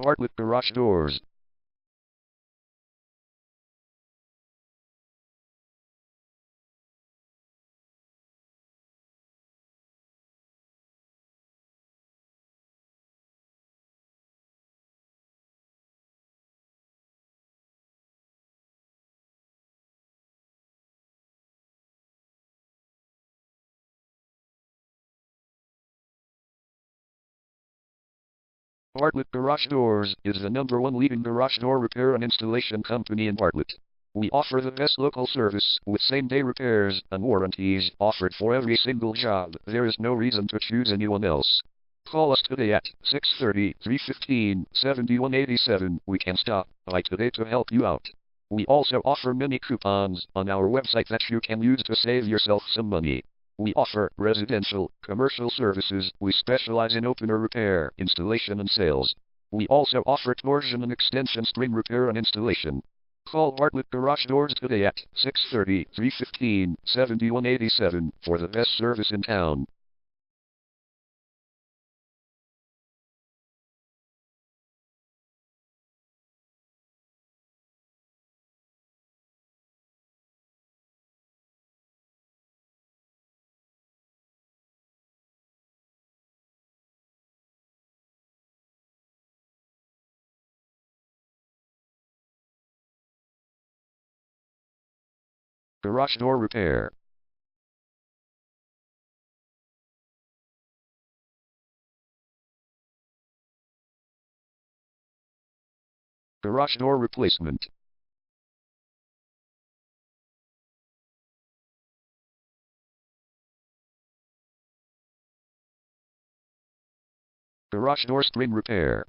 Bartlett Garage Doors. Bartlett Garage Doors is the #1 leading garage door repair and installation company in Bartlett. We offer the best local service with same-day repairs and warranties offered for every single job. There is no reason to choose anyone else. Call us today at 630-315-7187. We can stop by today to help you out. We also offer many coupons on our website that you can use to save yourself some money. We offer residential, commercial services. We specialize in opener repair, installation and sales. We also offer torsion and extension string repair and installation. Call Bartlett Garage Doors today at 630-315-7187 for the best service in town. Garage door repair. Garage door replacement. Garage door string repair.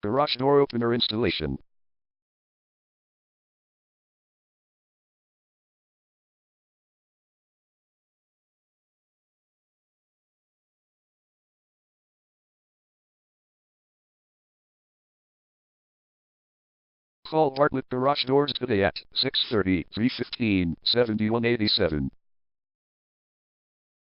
Garage door opener installation. Call Bartlett Garage Doors today at 630-315-7187.